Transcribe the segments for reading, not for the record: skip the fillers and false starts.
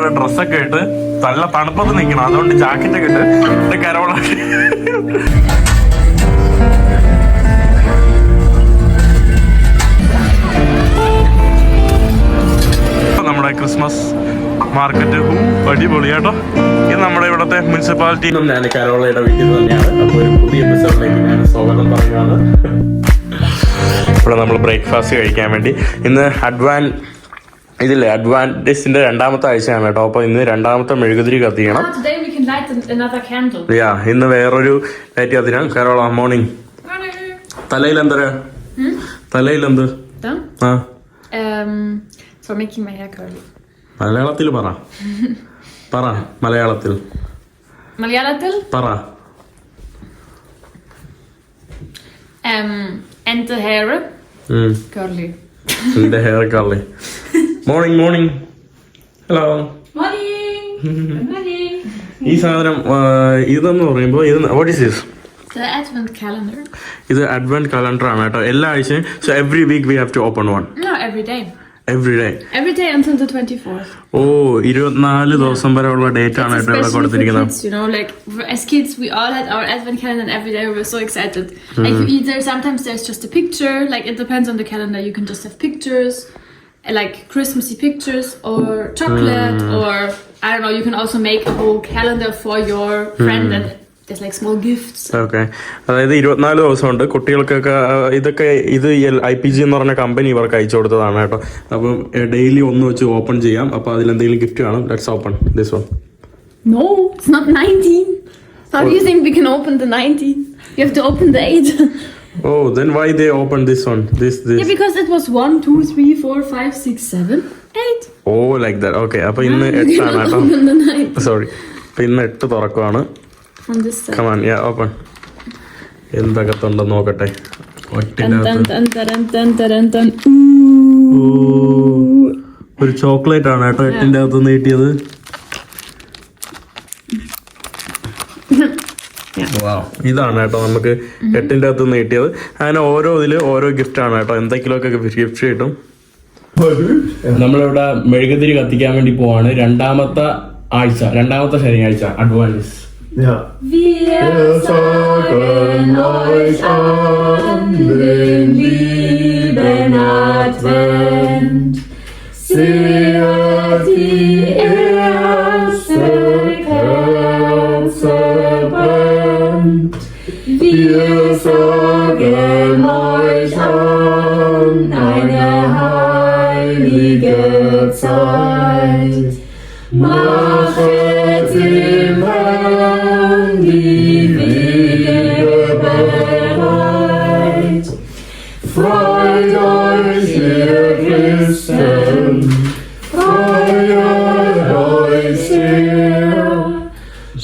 ഇവിടെ ഡ്രസ്സൊക്കെ ഇട്ട് നല്ല തണുപ്പത്ത് നിൽക്കണം, അതുകൊണ്ട് ജാക്കറ്റൊക്കെ ഇട്ട് കരോള നമ്മുടെ ക്രിസ്മസ് മാർക്കറ്റ് അടിപൊളി കേട്ടോ. ഇത് നമ്മുടെ ഇവിടുത്തെ മുനിസിപ്പാലിറ്റി. ഞാൻ കരോളയുടെ വീട്ടിൽ തന്നെയാണ്. അപ്പോൾ ഒരു പുതിയ എപ്പിസോഡിലേക്ക് ഞാൻ സ്വാഗതം പറയുകയാണ്. ഇവിടെ നമ്മൾ ബ്രേക്ക്ഫാസ്റ്റ് കഴിക്കാൻ വേണ്ടി ഇന്ന് അഡ്വാൻറ്റേജിന്റെ രണ്ടാമത്തെ ആഴ്ചയാണ് കേട്ടോ. അപ്പൊ ഇന്ന് രണ്ടാമത്തെ മെഴുകുതിരി കത്തിക്കണം. ഇന്ന് വേറൊരു ലൈറ്റ് കത്തിക്കണം. കരോള മോർണിംഗ്. തലയിലെന്ത് മലയാളത്തിൽ പറ മലയാളത്തിൽ പറ. എന്റെ ഹെയർ കർലി. എന്റെ ഹെയർ കർലി. മോർണിംഗ്. ഹലോ. ഈ സാധനം ഇതെന്ന് പറയുമ്പോ what is this? Advent calendar. ഇത് അഡ്വന്റ് കലണ്ടർ ആണ് കേട്ടോ. എല്ലാ ആഴ്ചയും. So every week we have to open one. No, every day. Every day until the 24th. ഓ 24 ദിവസം വരെ ഉള്ള ഡേറ്റ് ആണ് കേട്ടോ ഇവിടെ കൊടുത്തിരിക്കുന്നത്. You know, like as kids we all had our advent calendar and every day we were so excited. Like either sometimes there's just a picture, like it depends on the calendar. You can just have pictures, like Christmassy pictures or chocolate or I don't know, you can also make a whole calendar for your friend and there's like small gifts. Okay. അതായത് 24 ദിവസമുണ്ട് കുട്ടികൾക്കൊക്കെ. ഇത് IPG എന്ന് പറഞ്ഞ company ഇവർക്ക് അയച്ചു കൊടുത്തതാണ് കേട്ടോ. അപ്പം ഡെയിലി ഒന്ന് വെച്ച് ഓപ്പൺ ചെയ്യാം. അപ്പൊ അതിലെന്തെങ്കിലും ഗിഫ്റ്റ് കാണും. Let's open this one. No, it's not 19. How do you think we can open the 19? You have to open the 8. Oh, then why they open this one? This. Yeah, because it was 1, 2, 3, 4, 5, 6, 7, 8. Oh, like that. Okay. അപ്പൊ ഇന്ന് 8 ആണ് കേട്ടോ. Sorry. അപ്പൊ ഇന്ന് 8 തുറക്കുവാണ്. From this side. Come on, yeah, open. എന്തൊക്കെത്തുണ്ടെന്ന് നോക്കട്ടെ. ഒരു chocolate ആണ് കേട്ടോ 8ന്റെ അകത്ത് നീട്ടിയത്. ഇതാണ് കേട്ടോ നമുക്ക് 8ന്റെ അകത്ത് നീട്ടിയത്. അങ്ങനെ ഓരോ ഗിഫ്റ്റ് ആണ് കേട്ടോ. എന്തെങ്കിലുമൊക്കെ ഗിഫ്റ്റ് കിട്ടും. നമ്മളിവിടെ മെഴുകുതിരി കത്തിക്കാൻ വേണ്ടി പോവാണ്. രണ്ടാമത്തെ ശനിയാഴ്ച advance. Ja. Wir sagen euch an den lieben Advent, seht die erste Kerze brennt. Wir sagen euch an eine heilige Zeit, machet im Herrn die Wege bereit. Freut euch, ihr Christen, freut euch sehr,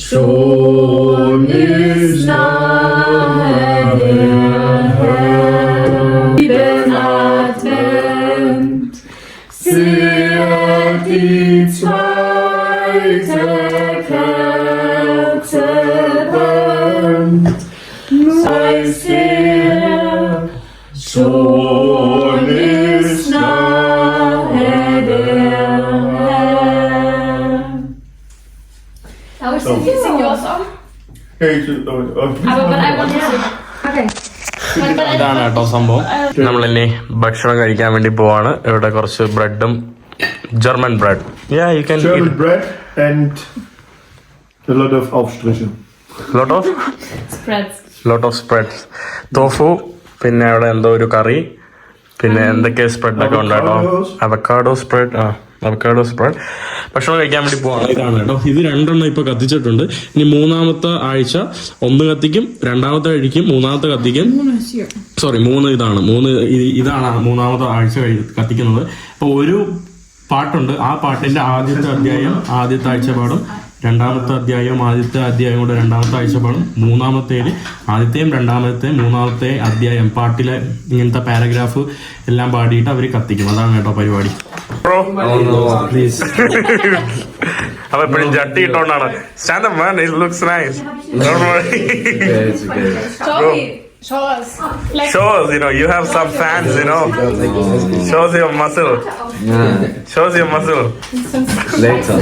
schon ist nahe der Herr. Lieben Advent, seht die zweite Kerze brennt, sei sehr, schon ist nahe der Herr. Now we're sing your song. But I want to sing. Okay. ഇതാണ് കേട്ടോ സംഭവം. നമ്മളിനി ഭക്ഷണം കഴിക്കാൻ വേണ്ടി പോവാണ്. ഇവിടെ കുറച്ച് ബ്രെഡും German bread. Yeah, you can German eat bread and a lot of Aufstriche. lot of spreads. Tofu, പിന്നെ അവിടെ എന്തോ ഒരു കറി, പിന്നെ എന്തൊക്കെ സ്പ്രെഡ് ഒക്കെ ഉണ്ട് കേട്ടോ. Avocado spread. ഭക്ഷണം കഴിക്കാൻ വേണ്ടി പോവാണ്. ഇതാണ് കേട്ടോ. ഇത് 2 ഇപ്പൊ കത്തിച്ചിട്ടുണ്ട്. ഇനി 3ാമത്തെ ആഴ്ച 1 കത്തിക്കും, 2ാമത്തെ കഴിക്കും, 3ാമത്തെ കത്തിക്കും. സോറി 3 ഇതാണ് 3ാമത്തെ ആഴ്ച കത്തിക്കുന്നത്. അപ്പൊ ഒരു പാട്ടുണ്ട്. ആ പാട്ടിന്റെ ആദ്യത്തെ അധ്യായം ആദ്യത്തെ ആഴ്ച പാടും, 2ാമത്തെ അധ്യായം ആദ്യത്തെ അധ്യായം കൂടെ 2ാമത്തെ ആഴ്ച പാടും, 3ാമത്തേല് ആദ്യത്തെയും 2ാമത്തെയും 3ാമത്തെ അധ്യായം പാട്ടിലെ ഇങ്ങനത്തെ പാരഗ്രാഫ് എല്ലാം പാടിയിട്ട് അവര് കത്തിക്കും. അതാണ് കേട്ടോ പരിപാടി. പ്ലീസ്. അപ്പൊ എപ്പോഴും ജട്ടി ഇട്ടോണ്ടാണ്. Show us. Like, Shows, you have some fans, Shows your muscle. Shows your muscle. Later.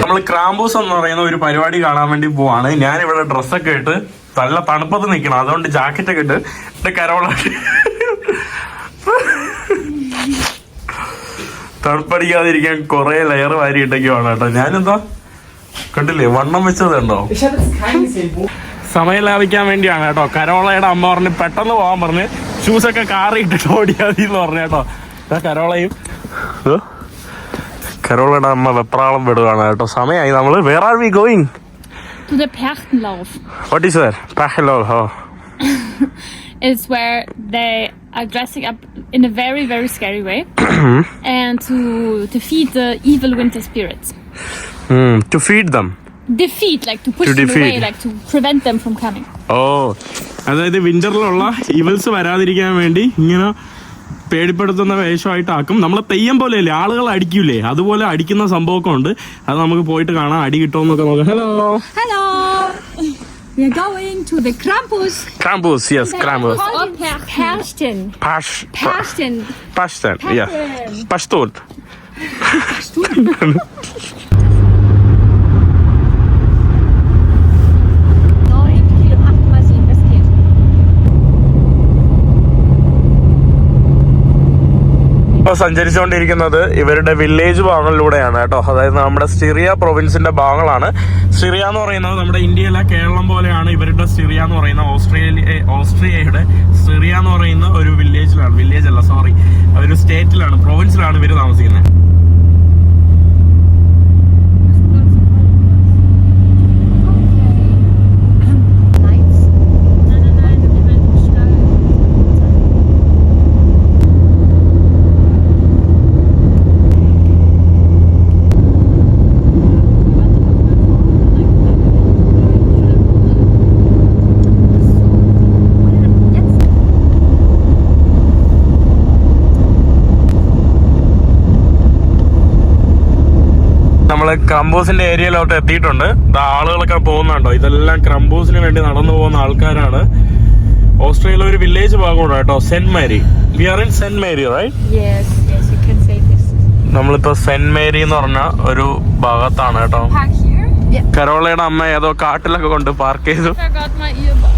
നമ്മൾ ക്രാമ്പൂസ് എന്ന് പറയുന്ന ഒരു പരിപാടി കാണാൻ വേണ്ടി പോവാണ്. ഞാൻ ഇവിടെ ഡ്രസ്സൊക്കെ ഇട്ട് നല്ല തണുപ്പത്ത് നിൽക്കണം, അതുകൊണ്ട് ജാക്കറ്റ് ഒക്കെ ഇട്ട് കരോളാക്കി തണുപ്പടിക്കാതിരിക്കാൻ കുറെ ലെയർ വാരി ഇട്ടൊക്കെയാണ് കേട്ടോ. ഞാനെന്താ കണ്ടില്ലേ വണ്ണം വെച്ചതുണ്ടോ? സമയം ലാഭിക്കാൻ വേണ്ടിയാണ് കേട്ടോ. കരോളയുടെ അമ്മ പറഞ്ഞ് പെട്ടെന്ന് പോകാൻ പറഞ്ഞ് ഷൂസൊക്കെ കാറി ഇട്ടിട്ട് ഓടിയാൽ മതി എന്ന് പറഞ്ഞു കേട്ടോ. കരോളയും കരോളയുടെ അമ്മ വെപ്രാളം വിടുകയാണ് കേട്ടോ. സമയമായി. നമ്മള് where are we going? to the Perchtenlauf. What is that? Perchtenlauf. Oh. It's where they are dressing up in a very, very scary way and to defeat the evil winter spirits. To feed them. Defeat, like to push To them defeat. away, like to prevent them from coming. അതായത് വിന്ററിലുള്ള evils വരാതിരിക്കാൻ വേണ്ടി ഇങ്ങനെ പേടിപ്പെടുത്തുന്ന വേഷമായിട്ടാക്കും. നമ്മളെ തെയ്യം പോലെയല്ലേ, ആളുകൾ അടിക്കൂലേ, അതുപോലെ അടിക്കുന്ന സംഭവമൊക്കെ ഉണ്ട്. അത് നമുക്ക് പോയിട്ട് കാണാം, അടി കിട്ടുമെന്നൊക്കെ നോക്കാം. Hello! We are going to the Krampus. Krampus, yes, Krampus. Perchten. Perchten. Pashtan, yeah. Pashtun. സഞ്ചരിച്ചുകൊണ്ടിരിക്കുന്നത് ഇവരുടെ വില്ലേജ് ഭാഗങ്ങളിലൂടെയാണ് കേട്ടോ. അതായത് നമ്മുടെ സിറിയ പ്രൊവിൻസിന്റെ ഭാഗങ്ങളാണ്. സിറിയ എന്ന് പറയുന്നത് നമ്മുടെ ഇന്ത്യയിലെ കേരളം പോലെയാണ് ഇവരുടെ സിറിയ എന്ന് പറയുന്ന ഓസ്ട്രിയയുടെ സിറിയ എന്ന് പറയുന്ന ഒരു ഒരു സ്റ്റേറ്റിലാണ്, പ്രൊവിൻസിലാണ് ഇവർ താമസിക്കുന്നത്. നമ്മള് ക്രംബൂസിന്റെ ഏരിയയിലോട്ട് എത്തിയിട്ടുണ്ട്. ആളുകളൊക്കെ പോകുന്നുണ്ടോ, ഇതെല്ലാം ക്രംബൂസിന് വേണ്ടി നടന്നു പോകുന്ന ആൾക്കാരാണ്. ഓസ്ട്രേലിയയിലെ ഒരു വില്ലേജ് ഭാഗമാണ് കേട്ടോ, saint Mary. We are in saint Mary, right? Yes, you can say this. നമ്മളിപ്പോ സെന്റ് മേരി എന്ന് പറഞ്ഞ ഒരു ഭാഗത്താണ് കേട്ടോ. Park here. Yeah. കരോളയുടെ അമ്മ ഏതോ കാട്ടിലൊക്കെ കൊണ്ട് പാർക്ക് ചെയ്തു. I got my earbud.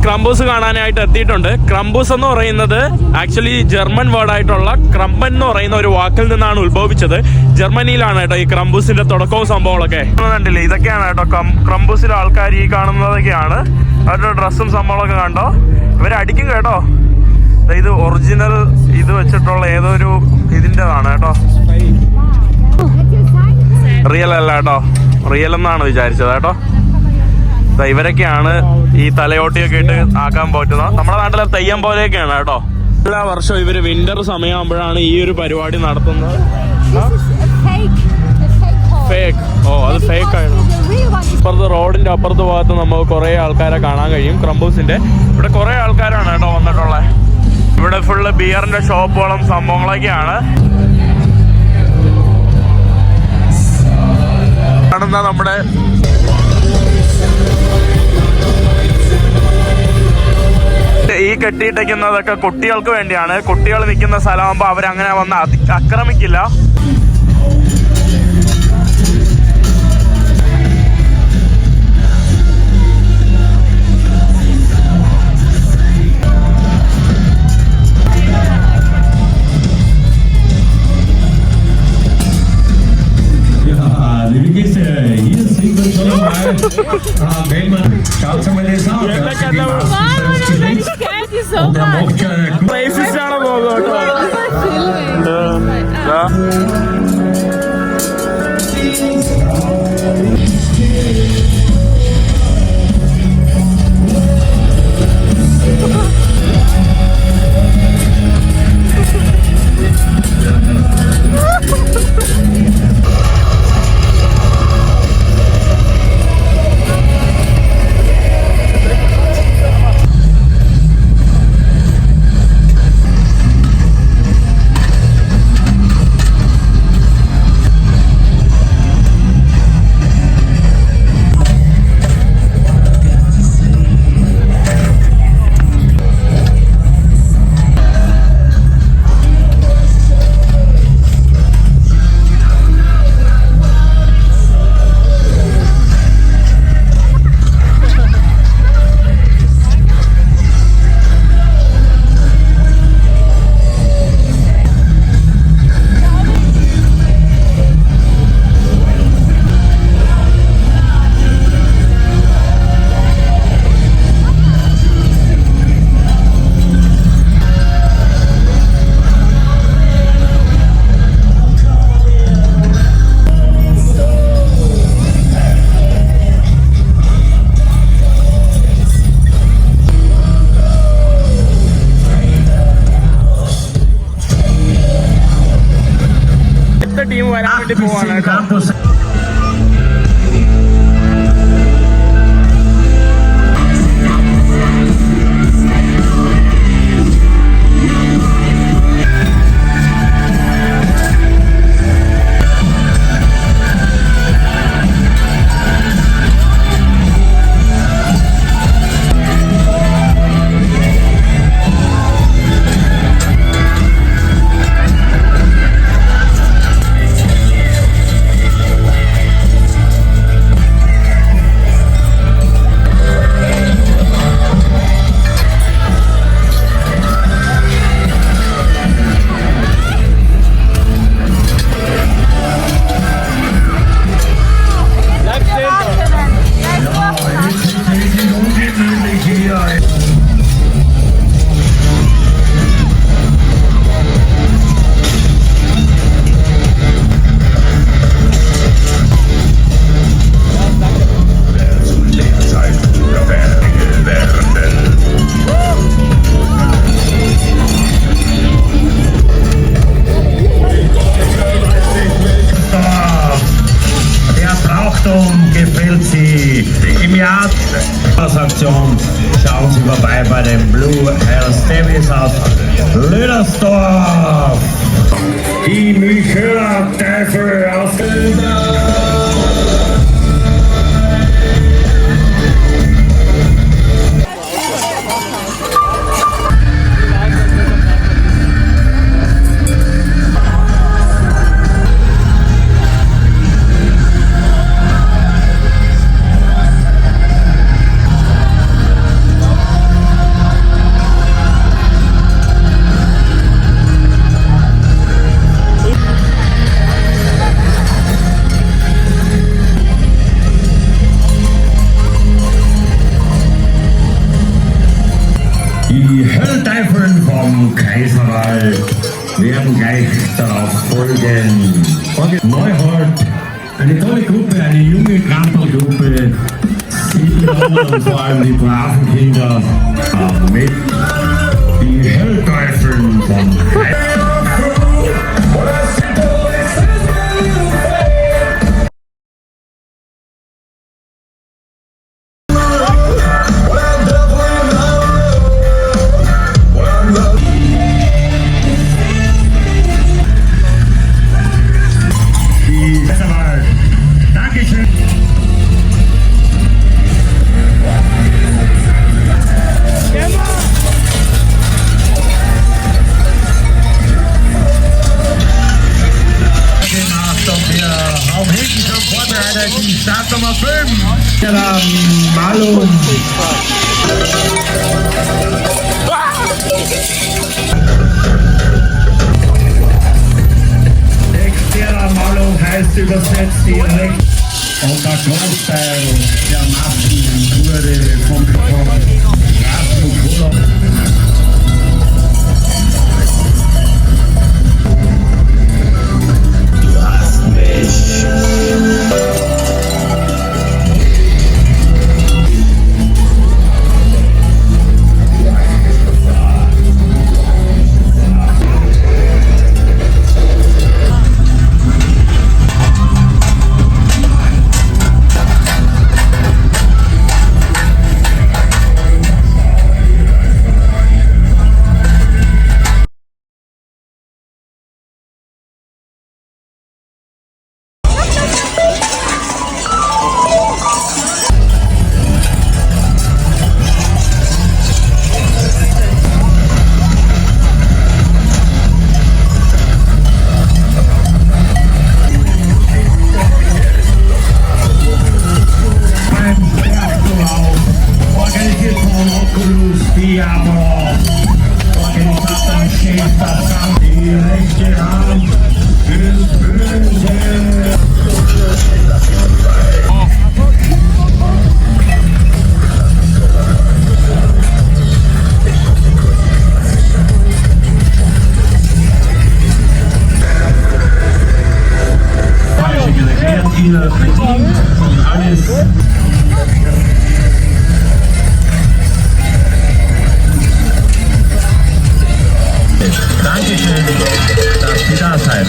ക്രംബൂസ് കാണാനായിട്ട് എത്തിയിട്ടുണ്ട്. ക്രംബൂസ് എന്ന് പറയുന്നത് ആക്ച്വലി ജർമ്മൻ വേർഡായിട്ടുള്ള ക്രംബൻ എന്ന് പറയുന്ന ഒരു വാക്കിൽ നിന്നാണ് ഉത്ഭവിച്ചത്. ജർമ്മനിയിലാണ് കേട്ടോ ഈ ക്രംബൂസിന്റെ തുടക്കവും സംഭവങ്ങളൊക്കെ. കണ്ടില്ലേ, ഇതൊക്കെയാണ് കേട്ടോ ക്രംബൂസിലെ ആൾക്കാർ. ഈ കാണുന്നതൊക്കെയാണ് അവരുടെ ഡ്രസ്സും സംഭവങ്ങളൊക്കെ. കണ്ടോ, ഇവരടിക്കും കേട്ടോ. ഇത് ഒറിജിനൽ ഇത് വെച്ചിട്ടുള്ള ഏതോ ഒരു ഇതിൻ്റെതാണ് കേട്ടോ. റിയൽ അല്ല കേട്ടോ, റിയൽ എന്നാണ് വിചാരിച്ചത് കേട്ടോ. ഇവരൊക്കെയാണ് ഈ തലയോട്ടിയൊക്കെ ഇട്ട് ആക്കാൻ പറ്റുന്നത്. നമ്മുടെ നാട്ടിലെ തെയ്യം പോലെയൊക്കെയാണ് കേട്ടോ. എല്ലാ വർഷവും ഇവര് വിന്റർ സമയമാകുമ്പോഴാണ് ഈ ഒരു പരിപാടി നടത്തുന്നത്. ഫേക്ക്. ഓ, അത് ഫേക്ക് ആണ്. അപ്പുറത്ത് റോഡിന്റെ അപ്പുറത്ത് ഭാഗത്ത് നമുക്ക് കുറെ ആൾക്കാരെ കാണാൻ കഴിയും. ക്രംബൂസിന്റെ ഇവിടെ കുറെ ആൾക്കാരാണ് കേട്ടോ വന്നിട്ടുള്ളത്. ഇവിടെ ഫുള്ള് ബിയറിന്റെ ഷോപ്പുകളും സംഭവങ്ങളൊക്കെയാണ്. കാണുന്ന നമ്മുടെ ഈ കെട്ടിയിട്ടേക്കുന്നതൊക്കെ കുട്ടികൾക്ക് വേണ്ടിയാണ്. കുട്ടികൾ നിൽക്കുന്ന സ്ഥലമാകുമ്പോൾ അവരങ്ങനെ വന്ന് ആക്രമിക്കില്ല. വേണ്ടി പോവാണ് കേട്ടോ. Campus. Gefällt Sie im Jahr der Aktion, schauen Sie vorbei bei dem Blue Hells Davis aus Lüdersdorf. Die Michela Teufel aus Die Höllteufeln vom Kaiserwald werden gleich darauf folgen. Neuhold, eine tolle Gruppe, eine junge Krampelgruppe. Sie und vor allem die braven Kinder mit. Die Höllteufeln vom Kaiserwald. Dankeschön. Achtung, wir haben hinten schon vorbereitet die Startnummer 5. Malung. Externer Malung heißt übersetzt direkt. Und der Großteil der Massen wurde vom Straßenkoller. Du hast mich. Die rechte Hand ist böse. Ihnen bedient und alles. Dankeschön, dass Sie da seid.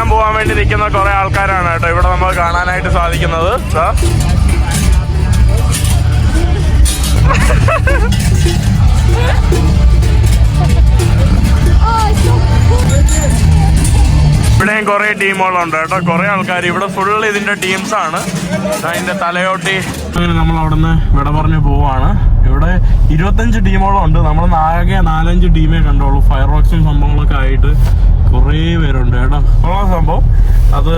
കുളിക്കാൻ പോകാൻ വേണ്ടി നിൽക്കുന്ന കുറെ ആൾക്കാരാണ് കേട്ടോ ഇവിടെ നമുക്ക് കാണാനായിട്ട് സാധിക്കുന്നത്. ഇവിടെയും കുറെ ടീമുകളുണ്ട് കേട്ടോ, കുറെ ആൾക്കാർ ഇവിടെ ഫുൾ ഇതിന്റെ ടീംസ് ആണ്. അതിന്റെ തലയോട്ടി അങ്ങനെ നമ്മൾ അവിടെ നിന്ന് വിട പറഞ്ഞു പോവാണ്. ഇവിടെ 25 ടീമുകളുണ്ട്. നമ്മൾ ആകെ 4-5 ടീമേ കണ്ടോളൂ. ഫയർ വർക്സും സംഭവങ്ങളൊക്കെ ആയിട്ട് കുറേ പേരുണ്ട് കേട്ടോ. ഉള്ള സംഭവം അത്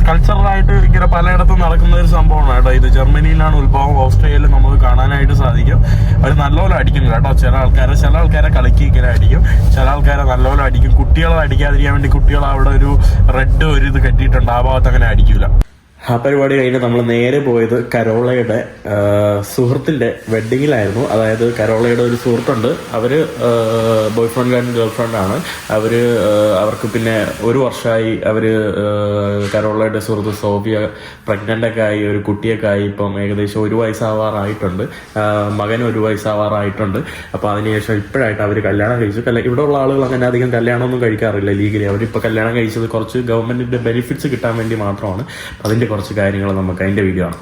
കൾച്ചറലായിട്ട് ഇങ്ങനെ പലയിടത്തും നടക്കുന്ന ഒരു സംഭവമാണ് കേട്ടോ. ഇത് ജർമ്മനിയിലാണ് ഉത്ഭവം. ഓസ്ട്രേലിയയിൽ നമുക്ക് കാണാനായിട്ട് സാധിക്കും. അവർ നല്ലപോലെ അടിക്കും കേട്ടോ. ചില ആൾക്കാരെ കളിക്ക് ഇങ്ങനെ അടിക്കും, ചില ആൾക്കാരെ നല്ലപോലെ അടിക്കും. കുട്ടികളെ അടിക്കാതിരിക്കാൻ വേണ്ടി കുട്ടികൾ അവിടെ ഒരു റെഡ് ഒരു ഇത് കെട്ടിയിട്ടുണ്ട്, ആ ഭാഗത്ത് അങ്ങനെ അടിക്കൂല. ആ പരിപാടി കഴിഞ്ഞ് നമ്മൾ നേരെ പോയത് കരോളയുടെ സുഹൃത്തിൻ്റെ വെഡ്ഡിങ്ങിലായിരുന്നു. അതായത് കരോളയുടെ ഒരു സുഹൃത്തുണ്ട്, അവർ ബോയ് ഫ്രണ്ട് ആൻഡ് ഗേൾ ഫ്രണ്ടാണ്. അവർക്ക് പിന്നെ 1 വർഷമായി അവർ കരോളയുടെ സുഹൃത്ത് സോഫിയ പ്രഗ്നൻ്റൊക്കെ ആയി, ഒരു കുട്ടിയൊക്കെ ആയി. ഇപ്പം ഏകദേശം 1 വയസ്സാവാറായിട്ടുണ്ട്, മകൻ 1 വയസ്സാവാറായിട്ടുണ്ട്. അപ്പോൾ അതിനുശേഷം ഇപ്പോഴായിട്ട് അവർ കല്യാണം കഴിച്ചു. ഇവിടെ ഉള്ള ആളുകൾ അങ്ങനെ അധികം കല്യാണമൊന്നും കഴിക്കാറില്ല ലീഗലി. അവരിപ്പോൾ കല്യാണം കഴിച്ചത് കുറച്ച് ഗവൺമെൻറ്റിൻ്റെ ബെനിഫിറ്റ്സ് കിട്ടാൻ വേണ്ടി മാത്രമാണ്. അതിൻ്റെ കുറച്ച് കാര്യങ്ങൾ നമുക്ക് അതിൻ്റെ വീഡിയോ ആണ്.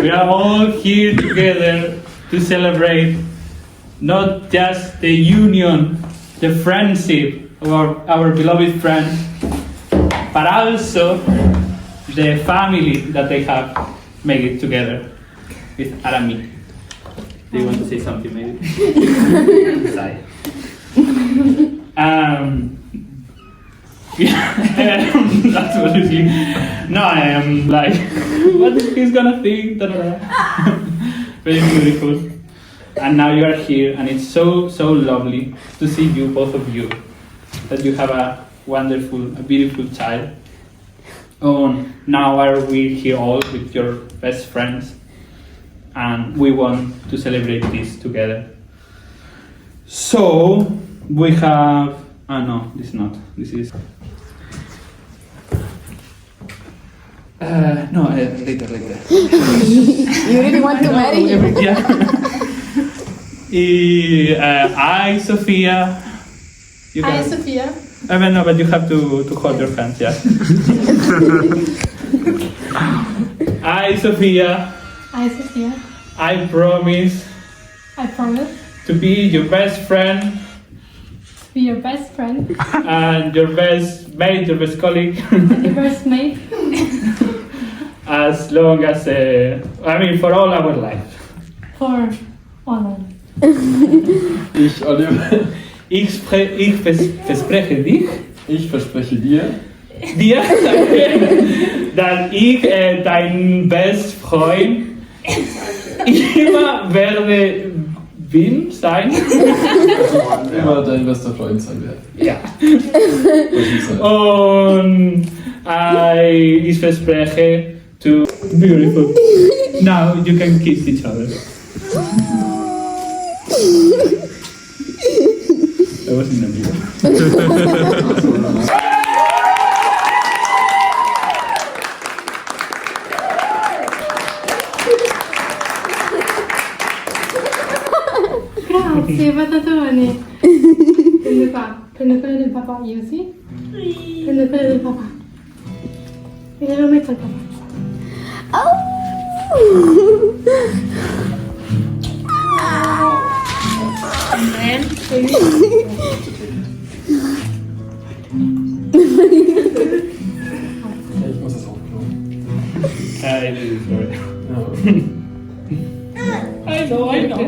We are all here together to celebrate not just the union, the friendship of our beloved friends, but also the family that they have made it together with Arami. Do you want to say something maybe? Sorry. That's what you see. No, I am like, what is he's gonna think? Da-da-da. Very beautiful. And now you are here, and it's so lovely to see you, both of you, that you have a wonderful, a beautiful child. Oh, now are we here all with your best friends, and we want to celebrate this together. So we have. No, this is not. This is. No, later. You really want to marry him? Yeah. I, Sophia. You Hi, can. Sophia. I mean, no, but you have to hold your hands, yeah. I, Sophia. Hi, Sophia. I promise I promise to be your best friend to be your best friend and your best mate, your best colleague, and your best mate as long as for all our life. for all of us. Ich, Oliver, Ich verspreche dich, ich verspreche dir, dass ich dein best Freund immer werde sein. immer dein bester Freund sein werde. Ja. Das ist er. Und ich verspreche to beautiful. Now you can kiss each other. That was in the video. Grazie, patatone. Prende qua, prende quello del papà, io sì? Prende quello del papà. E glielo metto al papà. Ich muss das aufklauen. Sorry. Ja. I know.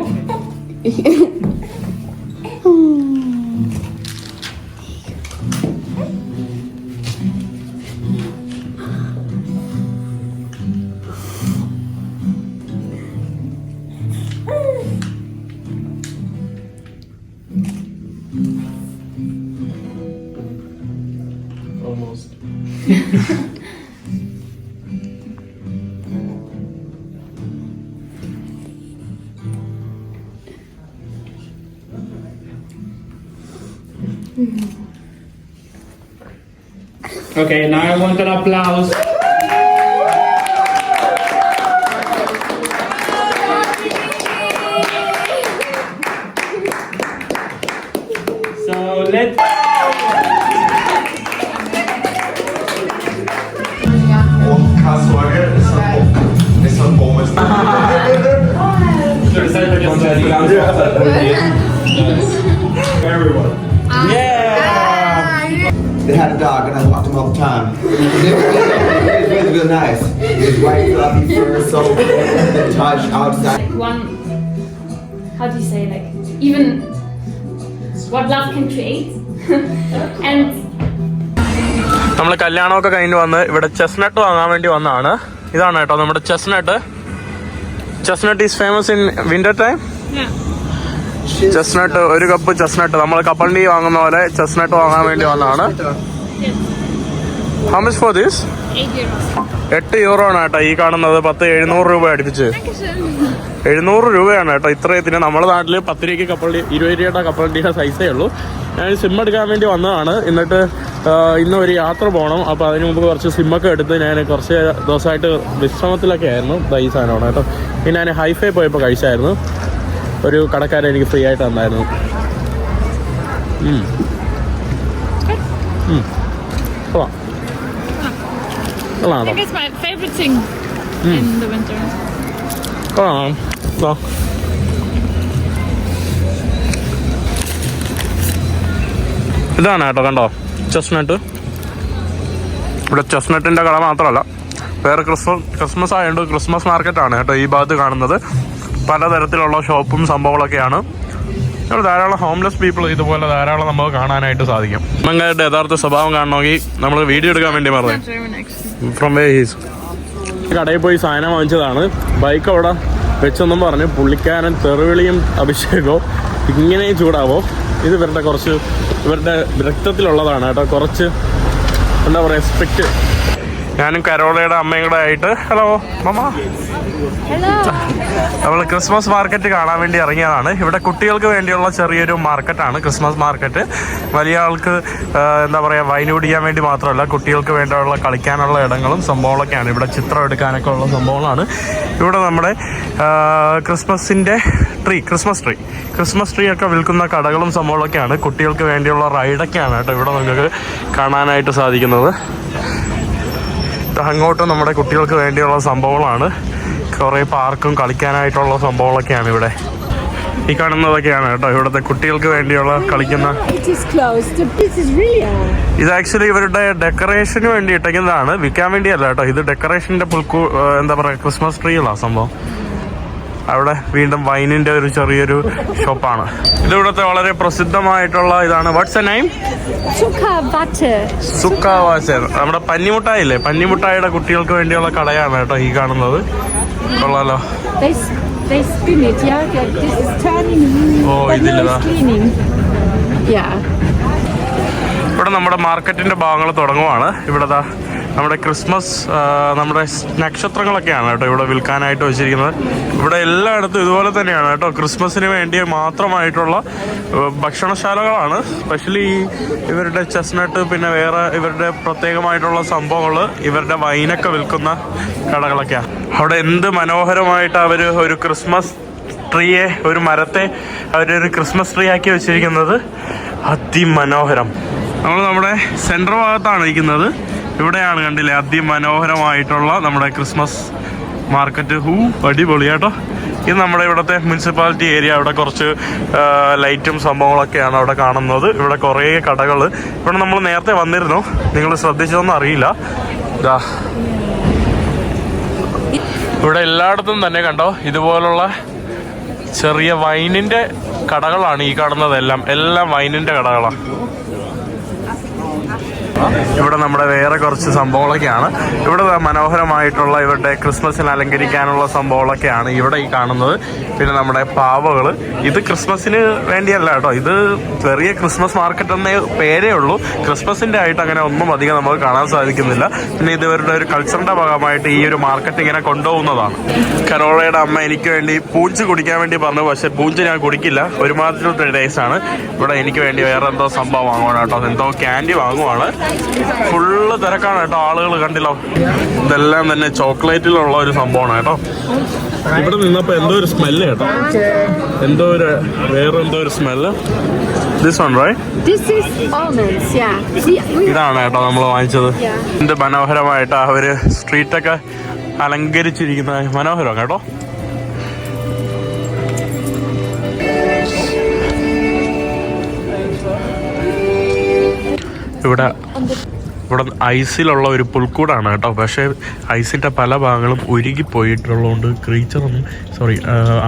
Okay, now I want an applause. So let's. Und keine Sorge, es hat Pommes. Everyone. They had a dog and I walked him all the time. It was really nice. He was white, fluffy fur, so touch outside. Like one, how do you say, like, even what love can create. And നമ്മൾ കല്യാണമൊക്കെ കഴിഞ്ഞ് വന്ന് ഇവിടെ chestnut വാങ്ങാൻ വേണ്ടി വന്നതാണ്. ഇതാണ് കേട്ടോ നമ്മുടെ chestnut. Chestnut is famous in winter time. Chestnut, ഒരു കപ്പ് ചെസ്നട്ട് നമ്മൾ കപ്പലണ്ടി വാങ്ങുന്ന പോലെ ചെസ്നട്ട് വാങ്ങാൻ വേണ്ടി വന്നതാണ്. How much for this? 8 euro ആണ് കേട്ടോ ഈ കാണുന്നത്. 700 രൂപ അടുപ്പിച്ച്. 700 രൂപയാണ് കേട്ടോ ഇത്രയത്തിന്. നമ്മുടെ നാട്ടിൽ 10 രൂപയ്ക്ക് കപ്പലണ്ടി, 20 രൂപയുടെ കപ്പലണ്ടിയുടെ സൈസേ ഉള്ളൂ. ഞാൻ സിം എടുക്കാൻ വേണ്ടി വന്നതാണ്. എന്നിട്ട് ഇന്ന് ഒരു യാത്ര പോകണം. അപ്പോൾ അതിന് മുമ്പ് കുറച്ച് സിമ്മൊക്കെ എടുത്ത് ഞാൻ കുറച്ച് ദിവസമായിട്ട് വിശ്രമത്തിലൊക്കെ ആയിരുന്നു. ഈ സാധനമാണ് കേട്ടോ. പിന്നെ ഞാൻ ഹൈഫൈ പോയപ്പോൾ കഴിച്ചായിരുന്നു. ഒരു കടക്കാരൻ എനിക്ക് ഫ്രീ ആയിട്ട് തന്നായിരുന്നു. I think it's my favorite thing in the winter. ഇതാണ് കേട്ടോ, കണ്ടോ ചെസ്നട്ട്. ഇവിടെ ചെസ്നട്ടിൻ്റെ കട മാത്രമല്ല, വേറെ ക്രിസ്മസ് ആയതുകൊണ്ട് ക്രിസ്മസ് മാർക്കറ്റാണ് കേട്ടോ ഈ ഭാഗത്ത് കാണുന്നത്. പലതരത്തിലുള്ള ഷോപ്പും സംഭവങ്ങളൊക്കെയാണ്. ധാരാളം ഹോംലെസ് പീപ്പിൾ ഇതുപോലെ ധാരാളം നമുക്ക് കാണാനായിട്ട് സാധിക്കും. നിങ്ങളുടെ യഥാർത്ഥ സ്വഭാവം കാണണമെങ്കിൽ നമ്മൾ വീഡിയോ എടുക്കാൻ വേണ്ടി പറഞ്ഞു. ഫ്രം വേ ഹീസ് കടയിൽ പോയി സാധനം വാങ്ങിച്ചതാണ്. ബൈക്ക് അവിടെ വെച്ചെന്നും പറഞ്ഞ് പുള്ളിക്കാരൻ തെറിവിളിയും അഭിഷേകവും ഇങ്ങനെയും ചൂടാവോ. ഇത് ഇവരുടെ രക്തത്തിലുള്ളതാണ് കേട്ടോ. കുറച്ച് എന്താ പറയുക, സ്ട്രിക്റ്റ്. ഞാനും കരോളയുടെ അമ്മയും കൂടെ ആയിട്ട്, ഹലോ മമ്മ, നമ്മൾ ക്രിസ്മസ് മാർക്കറ്റ് കാണാൻ വേണ്ടി ഇറങ്ങിയതാണ്. ഇവിടെ കുട്ടികൾക്ക് വേണ്ടിയുള്ള ചെറിയൊരു മാർക്കറ്റാണ് ക്രിസ്മസ് മാർക്കറ്റ്. വലിയ ആൾക്ക് എന്താ പറയുക, വൈൻ കുടിക്കാൻ വേണ്ടി മാത്രമല്ല, കുട്ടികൾക്ക് വേണ്ടിയുള്ള കളിക്കാനുള്ള ഇടങ്ങളും സംഭവങ്ങളൊക്കെയാണ്. ഇവിടെ ചിത്രം എടുക്കാനൊക്കെ ഉള്ള സംഭവങ്ങളാണ്. ഇവിടെ നമ്മുടെ ക്രിസ്മസ് ട്രീ ഒക്കെ വിൽക്കുന്ന കടകളും സംഭവങ്ങളൊക്കെയാണ്. കുട്ടികൾക്ക് വേണ്ടിയുള്ള റൈഡൊക്കെയാണ് കേട്ടോ ഇവിടെ നിങ്ങൾക്ക് കാണാനായിട്ട് സാധിക്കുന്നത്. അങ്ങോട്ടും നമ്മുടെ കുട്ടികൾക്ക് വേണ്ടിയുള്ള സംഭവങ്ങളാണ്. കുറേ പാർക്കും കളിക്കാനായിട്ടുള്ള സംഭവങ്ങളൊക്കെയാണ് ഇവിടെ. ഈ കാണുന്നതൊക്കെയാണ് കേട്ടോ ഇവിടുത്തെ കുട്ടികൾക്ക് വേണ്ടിയുള്ള കളിക്കുന്ന. ഇത് ആക്ച്വലി ഇവരുടെ ഡെക്കറേഷന് വേണ്ടി ഇട്ടേക്കുന്നതാണ്, വിൽക്കാൻ വേണ്ടിയല്ല കേട്ടോ. ഇത് ഡെക്കറേഷൻ്റെ എന്താ പറയുക, ക്രിസ്മസ് ട്രീകളാണ് സംഭവം. അവിടെ വീണ്ടും വൈനിൻ്റെ ഒരു ചെറിയൊരു ഷോപ്പാണ്. ഇതിവിടുത്തെ വളരെ പ്രസിദ്ധമായിട്ടുള്ള ഇതാണ്. What's a name? സുക്കാവാച്ച. നമ്മുടെ പന്നിമുട്ടായില്ലേ, പന്നിമുട്ടായിയുടെ കുട്ടികൾക്ക് വേണ്ടിയുള്ള കടയാണ് കേട്ടോ ഈ കാണുന്നത്. കൊള്ളാലോ. ഓ ഇതില്ലതാ. ഇവിടെ നമ്മുടെ മാർക്കറ്റിന്റെ ഭാഗങ്ങൾ തുടങ്ങുവാണ്. ഇവിടെ നമ്മുടെ ക്രിസ്മസ് നമ്മുടെ നക്ഷത്രങ്ങളൊക്കെയാണ് കേട്ടോ ഇവിടെ വിൽക്കാനായിട്ട് വെച്ചിരിക്കുന്നത്. ഇവിടെ എല്ലായിടത്തും ഇതുപോലെ തന്നെയാണ് കേട്ടോ. ക്രിസ്മസിന് വേണ്ടി മാത്രമായിട്ടുള്ള ഭക്ഷണശാലകളാണ്. സ്പെഷ്യലി ഇവരുടെ ചെസ്നട്ട്, പിന്നെ വേറെ ഇവരുടെ പ്രത്യേകമായിട്ടുള്ള സംഭവങ്ങൾ, ഇവരുടെ വൈനൊക്കെ വിൽക്കുന്ന കടകളൊക്കെയാണ്. അവിടെ എന്ത് മനോഹരമായിട്ട് അവർ ഒരു ക്രിസ്മസ് ട്രീയെ, ഒരു മരത്തെ അവരൊരു ക്രിസ്മസ് ട്രീ ആക്കി വെച്ചിരിക്കുന്നത്. അതിമനോഹരം. നമ്മൾ നമ്മുടെ സെൻട്രൽ ഭാഗത്താണ് ഇരിക്കുന്നത്. ഇവിടെയാണ് കണ്ടില്ലേ അതിമനോഹരമായിട്ടുള്ള നമ്മുടെ ക്രിസ്മസ് മാർക്കറ്റ്. അടിപൊളിയാട്ടോ. ഇത് നമ്മുടെ ഇവിടുത്തെ മുനിസിപ്പാലിറ്റി ഏരിയ. അവിടെ കുറച്ച് ലൈറ്റും സംഭവങ്ങളൊക്കെയാണ് അവിടെ കാണുന്നത്. ഇവിടെ കുറേ കടകൾ. ഇവിടെ നമ്മൾ നേരത്തെ വന്നിരുന്നു, നിങ്ങൾ ശ്രദ്ധിച്ചതൊന്നും അറിയില്ല. ഇവിടെ എല്ലായിടത്തും തന്നെ കണ്ടോ ഇതുപോലുള്ള ചെറിയ വൈനിൻ്റെ കടകളാണ് ഈ കാണുന്നതെല്ലാം. എല്ലാം വൈനിൻ്റെ കടകളാണ്. ഇവിടെ നമ്മുടെ വേറെ കുറച്ച് സംഭവങ്ങളൊക്കെയാണ്. ഇവിടെ മനോഹരമായിട്ടുള്ള ഇവരുടെ ക്രിസ്മസിന് അലങ്കരിക്കാനുള്ള സംഭവങ്ങളൊക്കെയാണ് ഇവിടെ ഈ കാണുന്നത്. പിന്നെ നമ്മുടെ പാവകൾ, ഇത് ക്രിസ്മസിന് വേണ്ടിയല്ല കേട്ടോ, ഇത് ചെറിയ ക്രിസ്മസ് മാർക്കറ്റ് എന്നേ പേരേ ഉള്ളൂ. ക്രിസ്മസിൻ്റെ ആയിട്ട് അങ്ങനെ ഒന്നും അധികം നമുക്ക് കാണാൻ സാധിക്കുന്നില്ല. പിന്നെ ഇത് ഇവരുടെ ഒരു കൾച്ചറിൻ്റെ ഭാഗമായിട്ട് ഈ ഒരു മാർക്കറ്റ് ഇങ്ങനെ കൊണ്ടുപോകുന്നതാണ്. കരോളയുടെ അമ്മ എനിക്ക് വേണ്ടി പൂഞ്ച് കുടിക്കാൻ വേണ്ടി പറഞ്ഞു, പക്ഷെ പൂഞ്ച് ഞാൻ കുടിക്കില്ല, ഒരുമാതിരി ടേസ്റ്റാണ്. ഇവിടെ എനിക്ക് വേണ്ടി വേറെ എന്തോ സംഭവം വാങ്ങുവാണ് കേട്ടോ, എന്തോ ക്യാൻഡി വാങ്ങുവാണ്. ഫുള്ള് തിരക്കാണ് കേട്ടോ, ആളുകൾ കണ്ടില്ലോ. ഇതെല്ലാം തന്നെ ചോക്ലേറ്റിലുള്ള ഒരു സംഭവമാണ് കേട്ടോ. ഇവിടെ നിന്നപ്പോൾ എന്തോ ഒരു സ്മെല്ല് കേട്ടോ, എന്തോ ഒരു വേറെ എന്തോ ഒരു smell. This one, right? This is almonds, yeah. See, ഇതാണ് കേട്ടോ നമ്മൾ വാങ്ങിച്ചത്. എന്ത് മനോഹരമായിട്ട് ആ ഒരു സ്ട്രീറ്റൊക്കെ അലങ്കരിച്ചിരിക്കുന്ന മനോഹരം കേട്ടോ. ഇവിടെ ഐസിലുള്ള ഒരു പുൽക്കൂടാണ് കേട്ടോ. പക്ഷേ ഐസിൻ്റെ പല ഭാഗങ്ങളും ഉരുകിപ്പോയിട്ടുള്ളതുകൊണ്ട്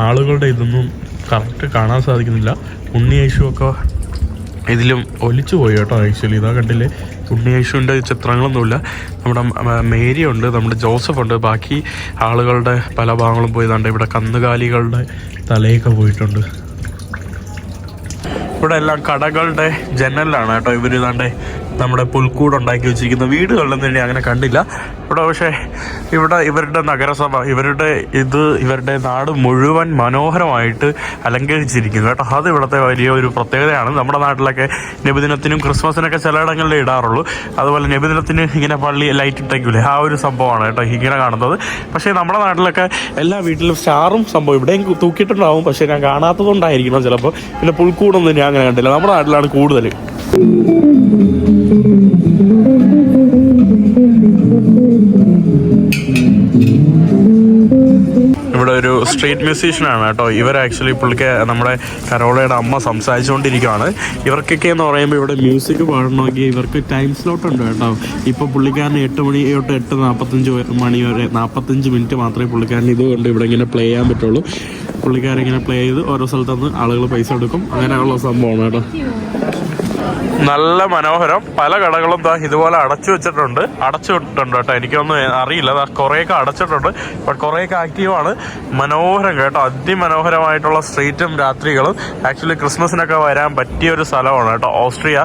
ആളുകളുടെ ഇതൊന്നും കറക്റ്റ് കാണാൻ സാധിക്കുന്നില്ല. ഉണ്ണിയേശുവൊക്കെ ഇതിലും ഒലിച്ചു പോയി കേട്ടോ. ആക്ച്വലി ഇതാ കണ്ടില്ലേ, ഉണ്ണിയേശുവിൻ്റെ ചിത്രങ്ങളൊന്നുമില്ല. നമ്മുടെ മേരി ഉണ്ട്, നമ്മുടെ ജോസഫ് ഉണ്ട്, ബാക്കി ആളുകളുടെ പല ഭാഗങ്ങളും പോയതാണ്ട്. ഇവിടെ കന്നുകാലികളുടെ തലയൊക്കെ പോയിട്ടുണ്ട്. ഇവിടെ എല്ലാം കടകളുടെ ജനലിലാണ് കേട്ടോ ഇവർ ഇതാണ്ട് നമ്മുടെ പുൽക്കൂട് ഉണ്ടാക്കി വെച്ചിരിക്കുന്ന. വീടുകളിലൊന്നും തന്നെ അങ്ങനെ കണ്ടില്ല ഇവിടെ. പക്ഷേ ഇവിടെ ഇവരുടെ നഗരസഭ, ഇവരുടെ നാട് മുഴുവൻ മനോഹരമായിട്ട് അലങ്കരിച്ചിരിക്കുന്നു കേട്ടോ. അത് ഇവിടുത്തെ വലിയ ഒരു പ്രത്യേകതയാണ്. നമ്മുടെ നാട്ടിലൊക്കെ നബിദിനത്തിനും ക്രിസ്മസിനൊക്കെ ചിലയിടങ്ങളിലേ ഇടാറുള്ളൂ. അതുപോലെ നബിദിനത്തിന് ഇങ്ങനെ പള്ളി ലൈറ്റ് ഇട്ടേക്കൂലേ, ആ ഒരു സംഭവമാണ് കേട്ടോ ഇങ്ങനെ കാണുന്നത്. പക്ഷേ നമ്മുടെ നാട്ടിലൊക്കെ എല്ലാ വീട്ടിലും സ്റ്റാറും സംഭവം ഇവിടെയും തൂക്കിയിട്ടുണ്ടാവും, പക്ഷേ ഞാൻ കാണാത്തതുകൊണ്ടായിരിക്കണം ചിലപ്പോൾ. പിന്നെ പുൽക്കൂടൊന്നും ഞാൻ അങ്ങനെ കണ്ടില്ല, നമ്മുടെ നാട്ടിലാണ് കൂടുതൽ. ഇവിടെ ഒരു സ്ട്രീറ്റ് മ്യൂസീഷ്യനാണ് കേട്ടോ ഇവർ. ആക്ച്വലി നമ്മുടെ കരോളയുടെ അമ്മ സംസാരിച്ചുകൊണ്ടിരിക്കുകയാണ്. ഇവർക്കൊക്കെ എന്ന് പറയുമ്പോൾ ഇവിടെ മ്യൂസിക് പാടണമെങ്കിൽ ഇവർക്ക് ടൈം സ്ലോട്ട് ഉണ്ട് കേട്ടോ. ഇപ്പോൾ പുള്ളിക്കാരന് 8 മണി തൊട്ട് 8:45 മണി വരെ 45 മിനിറ്റ് മാത്രമേ പുള്ളിക്കാരന് ഇതുകൊണ്ട് ഇവിടെ ഇങ്ങനെ പ്ലേ ചെയ്യാൻ പറ്റുള്ളൂ. പുള്ളിക്കാരിങ്ങനെ പ്ലേ ചെയ്ത് ഓരോ സ്ഥലത്തുനിന്ന് ആളുകൾ പൈസ എടുക്കും, അങ്ങനെയുള്ള സംഭവമാണ് കേട്ടോ. നല്ല മനോഹരം. പല കടകളും ഇതുപോലെ അടച്ചു വെച്ചിട്ടുണ്ട് കേട്ടോ. എനിക്കൊന്നും അറിയില്ല, കുറേയൊക്കെ അടച്ചിട്ടുണ്ട്, ബട്ട് കുറേയൊക്കെ ആക്റ്റീവാണ്. മനോഹരം കേട്ടോ, അതിമനോഹരമായിട്ടുള്ള സ്ട്രീറ്റും രാത്രികളും. ആക്ച്വലി ക്രിസ്മസിനൊക്കെ വരാൻ പറ്റിയ ഒരു സ്ഥലമാണ് കേട്ടോ ഓസ്ട്രിയ.